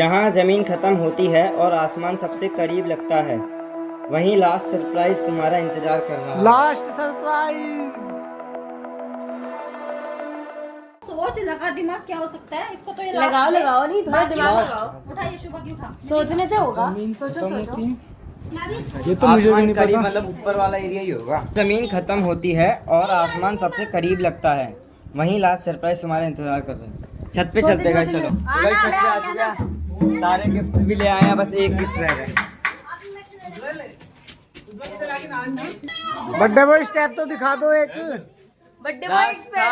जहाँ ज़मीन ख़त्म होती है और आसमान सबसे करीब लगता है, वहीं लास्ट सरप्राइज तुम्हारा इंतजार कर रहा है। Last surprise. सोच लगा दिमाग क्या हो सकता है इसको तो ये लगाओ लगाओ नहीं थोड़ा दिमाग लगाओ। उठा ये शुभ की उठा। सोचने से होगा। सोचो सोचो। ये तो मुझे भी नहीं करीब पता। मतलब ऊपर वाला एरिया ही होगा। ज़मीन ख़त्म होती है और आसमान सबसे करीब लगता है, वहीं लास्ट सरप्राइज तुम्हारा इंतजार कर रहे हैं। छत पे चलते हैं, चलो गाइस, छत पे आ चुके हैं। सारे गिफ्ट भी ले आए हैं, बस एक गिफ्ट रह गए। बर्थडे बॉय स्टेप तो दिखा दो एक। बर्थडे लास्ट था,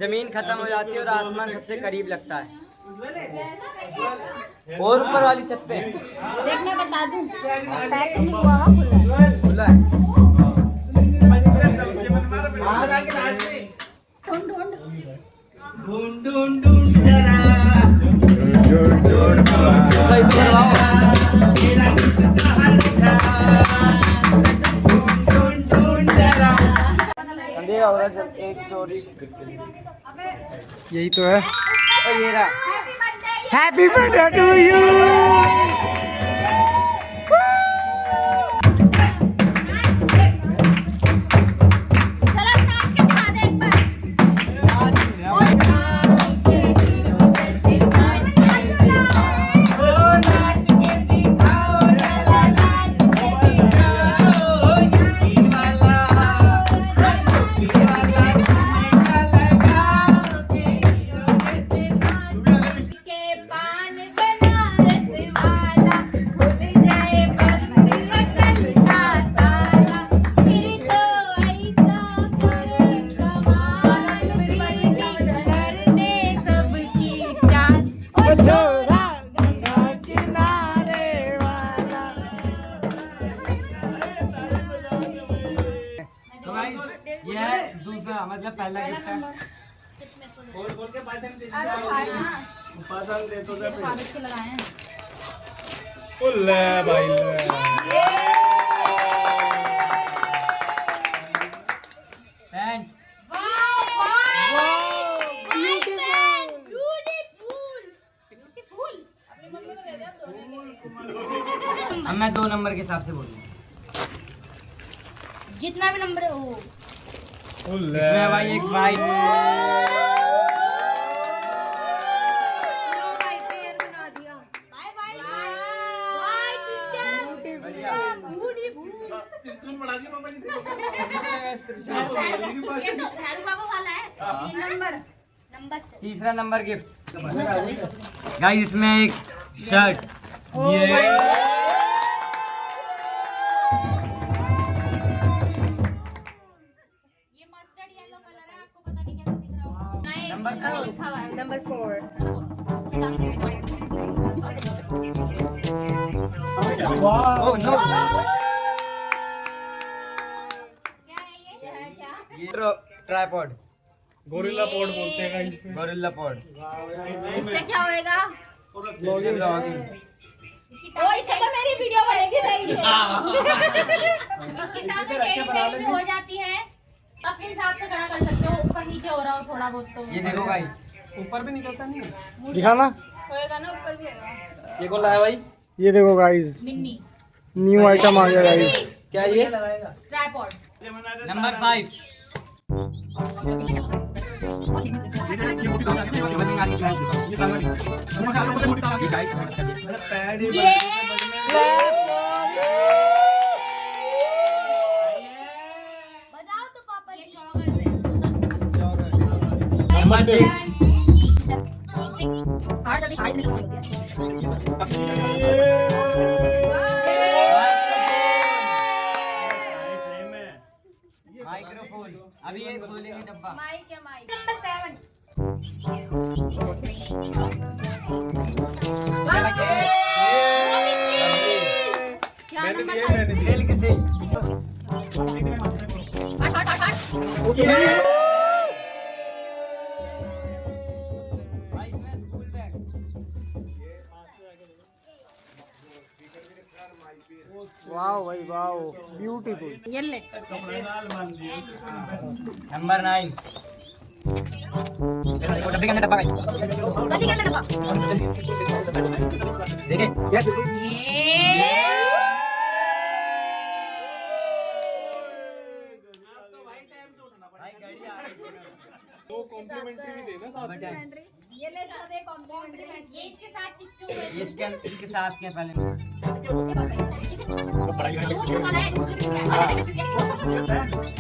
जमीन खत्म हो जाती है और आसमान सबसे करीब लगता है। और ऊपर वाली छत पे देख मैं बता दूं पैक नहीं हुआ खुला है। खुला है। ढूंढ सही तो करवाओ। अंधेरा हो रहा है, जब एक चोरी। यही तो है। और ये रहा। Happy birthday to you. ये है दूसरा, मतलब पहला गिफ्ट है। कागज के लगाए हैं। पेन। अब मैं 2 नंबर के हिसाब से बोलूँ। जितना भी नंबर है वो इसमें भाई एक वाइट। तीसरा नंबर गिफ्ट गाइस, इसमें एक शर्ट। नंबर 4। ओह नो, ये ट्राइपॉड, गोरिल्ला पॉड बोलते हैं गाइस। Gorilla pod. इससे क्या होएगा? ब्लॉगिंग। ओ इससे तो मेरी वीडियो बनेगी सही है। इसकी ताकत एडिट हो जाती है, अपने हिसाब से खड़ा कर सकते हो। ऊपर नीचे हो रहा हो थोड़ा बहुत तो ये देखो गाइस, ऊपर भी निकलता नहीं है। दिखाना। होएगा ना, ऊपर भी होएगा। ये कौन लाया भाई? ये देखो गाइस, मिन्नी न्यू आइटम आ गया गाइस। क्या ये? ट्राइपॉड। नंबर 5। ये बजाओ तो पापा, ये नंबर 6। माइक्रोफोन। अभी ये खोलेंगे डब्बा। माइक है, माइक। नंबर 7। सिल्क से। भाई इसमें स्कूल बैग। वाओ भाई वाओ, ब्यूटीफुल। ये ले। नंबर 9। डब्बे के अंदर डब्बा गाइस। गलती करना डब्बा। देखिए ये ले दे कॉम्प्लीमेंट। ये इसके साथ चिपके हुए। इसके साथ क्या पहले भाई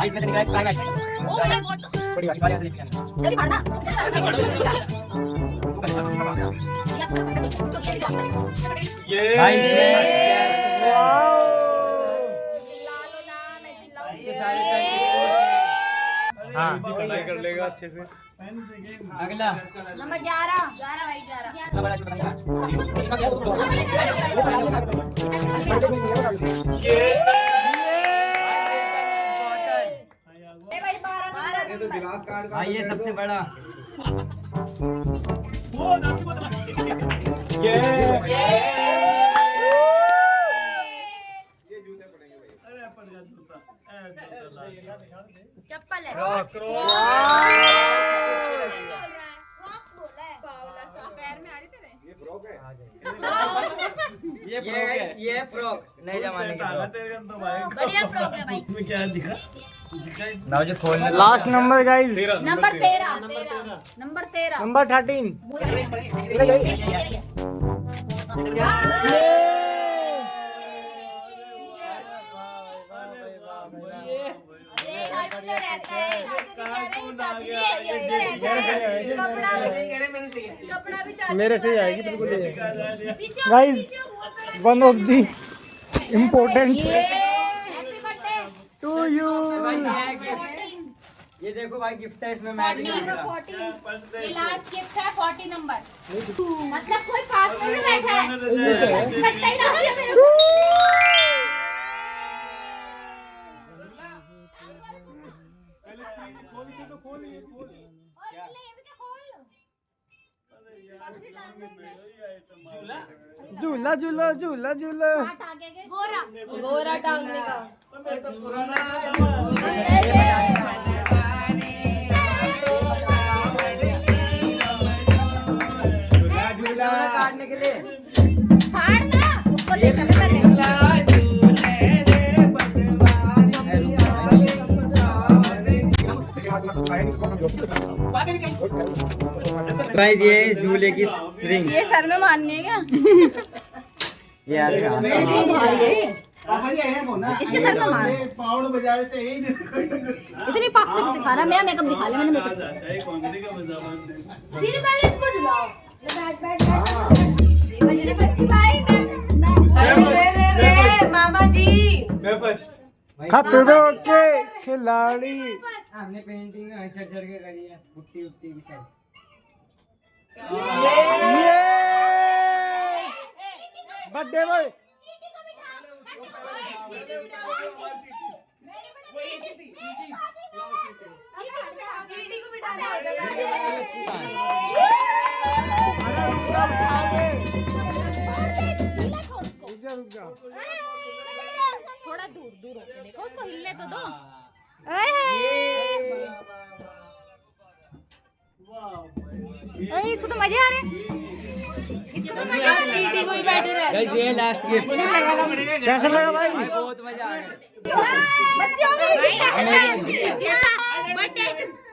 इसमें से निकला क्लाइमैक्स। बड़ी बात सारी ऐसे लिखी है। जल्दी पढ़ना। भाई इसमें हाँ पढ़ाई कर लेगा अच्छे से। अगला नंबर 11 भाई 11 बड़ा छोटा भाई 12 भाई ये सबसे बड़ा चप्पल है पैर में आ रही तेरे ये फ्रॉक नए जमाने की फ्रॉक बढ़िया फ्रॉक है भाई। नाउ जो खोलने last number guys, number 13 number 13 number 13। रहता है कपड़ा भी मेरे से ही आएगी बिल्कुल। Guys one of the important happy birthday to you. ये देखो भाई गिफ्ट है इसमें मैं भी नंबर 14 ये लास्ट गिफ्ट है 40 नंबर। मतलब कोई पास में भी बैठा है बट्टा ही डाल दिया मेरे को। झूला झूला झूला झूला। गोरा गोरा टांगने का। झूला काटने के लिए फाड़ ना उसको देखने पहले। गाइस ये इस झूले की स्प्रिंग ये सर में मारनी है क्या? ये आज का इसके सर में मार इतनी पास से दिखा रहा। मेरा मेकअप दिखा ले मैंने मेकअप। दीदी पहले इसको दिलाओ। मेरे बच्ची भाई अरे मामा जी। खतरों के खिलाड़ी। हमने पेंटिंग चढ़ चढ़ के करी है पुट्टी उट्टी की सब। Birthday boy. चीटी को बिठा दो। रुक जा। थोड़ा दूर दूर होके देखो उसको हिलने तो दो। इसको तो मजे आ रहे हैं। इसको तो मजे आ रहे हैं। चीटी को भी बैठे रहे। गाइस ये लास्ट गिफ्ट कैसा लगा भाई? बहुत मजा आ गया। बच्चे हो गए जिसका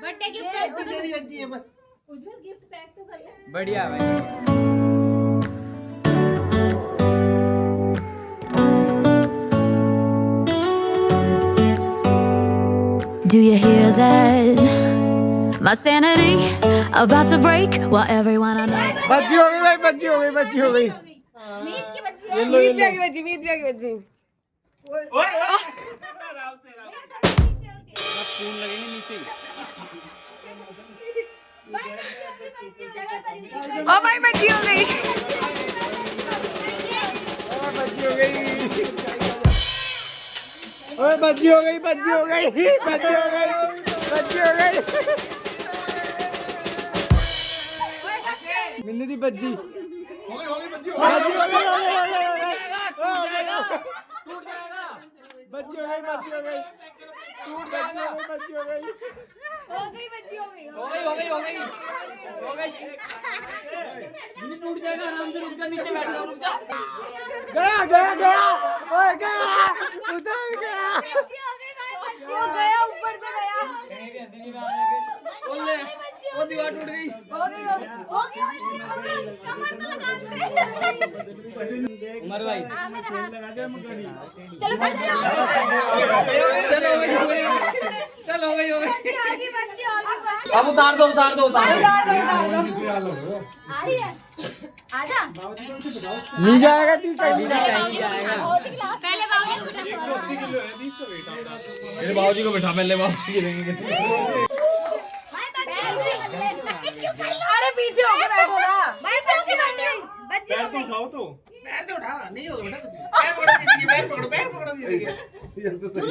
बर्थडे गिफ्ट है उसको बढ़िया भाई। Do you hear that? My sanity about to break while everyone I know. बच्ची हो गई भाई, बच्ची हो गई, बच्ची हो गई। मीत की बच्ची है। ये लो ये लो। मीत की बच्ची। ओ भाई बच्ची हो गई। बच्ची हो गई। ओए बच्ची हो गई, बच्ची हो गई, बच्ची हो गई, बच्ची हो गई। मिन्नी दी बच्ची। हो गई बच्ची हो गई, बच्ची हो गई, बच्ची हो गई, बच्ची हो गई, बच्ची हो गई, बच्ची हो गई। गई बच्ची हो गई हो गई हो गई हो गई हो गई। ये टूट जाएगा, आराम से रुक जा, नीचे बैठ जाओ, रुक जा। गया गया गया ओए गया उधर गया वो गया ऊपर से गया बोल ले, वो दीवार टूट गई। हो गई कमर तो लगाते उमर भाई चलो बच्ची हो चलो हो गई हो गई, चल हो गई हो गई। बच्ची अब उतार दो उतार दो उतार दो। आ रही है आजा नहीं जाएगा ती कहीं नहीं जाएगा पहले बाबू मेरे बाबूजी को बैठा, पहले बाबूजी के देंगे। अरे पीछे होके बैठो ना पैर तो उठाओ तो।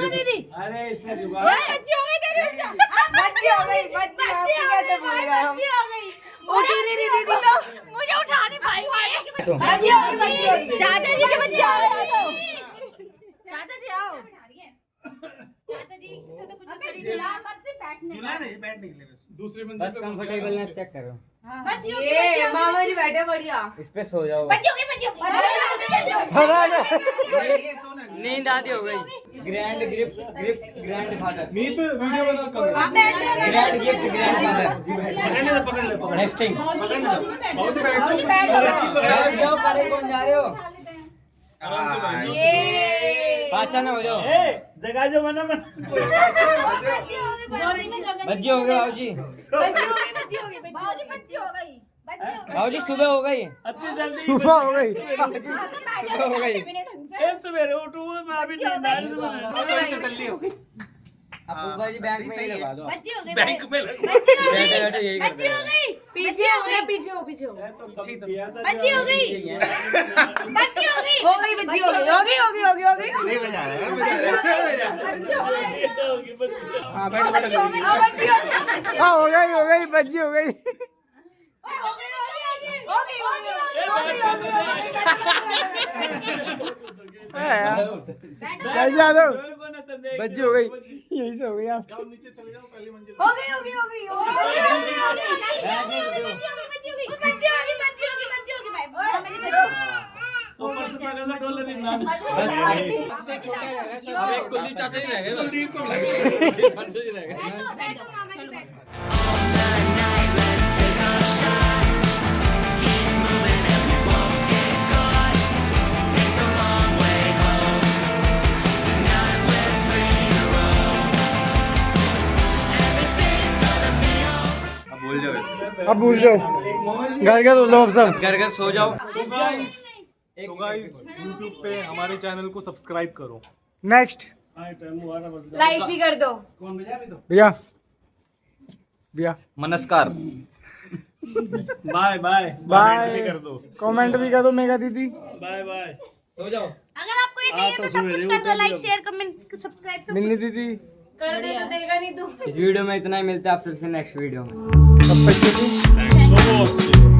दीदी अरे इससे बच्ची हो गई तेरी, उठ जा। बच्ची हो गई बच्ची हो गई उठी नहीं दीदी तो मुझे उठा नहीं पाएंगे। बच्ची हो गई चाचा जी के बच्चे आ गए, आ जाओ चाचा जी आओ। चाचा जी से तो कुछ शरीर हिला मत से बैठने दूसरे बस कंफर्टेबलनेस चेक करो। ये मामा जी बैठे बढ़िया। इस पे सो जाओ। बच्ची हो गई नींद आधी हो गई। Grand gift gift grandfather. Meet video बना कर। Grand gift grandfather. पकड़ ले नेक्स्टिंग। बाबूजी बैठ जाओ, परे कौन जा रहे हो? ये पाचा ना हो जाओ। जगह जो बना बच्चे हो गए बाबूजी। बच्ची हो गई बच्ची हो गई बच्ची हो गई बाबूजी सुबह हो गई। सुबह हो गई सुबह हो गई। सवेरे उठो, मैं अभी जल्दी हो गई। अब फूफा जी बैंक में ही लगा दो। बच्ची हो गई बैंक में बैठे बैठे यही बच्ची हो गई पीछे हो गए पीछे हो पीछे हो बच्ची हो गई बच्ची हो गई हो गई बच्ची हो गई हो गई हो गई हो गई हो गई नहीं बजा रहा है, बजा रहा है। बच्ची हो गई हाँ बैठो बैठो हो गई बच्ची हो गई हाँ हो गई बच्ची हो गई चल जा दो बच्ची हो गई यही से हो गई आप नीचे चले जाओ, पहली मंजिल। हो गई ऊपर से पकड़ना, डोलर नहीं ना। अब एक कुलदीप चाचा ही रह गए बस। कुलदीप को कुलदीप चाचा ही रह गए। बैठो मामा जी बैठो अब भूल जाओ घर घर लो अब सब घर घर सो जाओ। तो गाइस YouTube पे हमारे चैनल को सब्सक्राइब करो। नेक्स्ट लाइक भी कर दो भैया भैया नमस्कार। बाय बाय बाय कर दो। कमेंट भी कर दो मेगा दीदी बाय बाय। सो जाओ। अगर आपको ये चाहिए तो सब कुछ कर दो लाइक शेयर कमेंट सब्सक्राइब सब मिलनी दीदी कर दे तो देगा नहीं तू इस वीडियो में इतना ही, मिलता है आप सबसे नेक्स्ट वीडियो में। तब तक के लिए थैंक्स सो मच।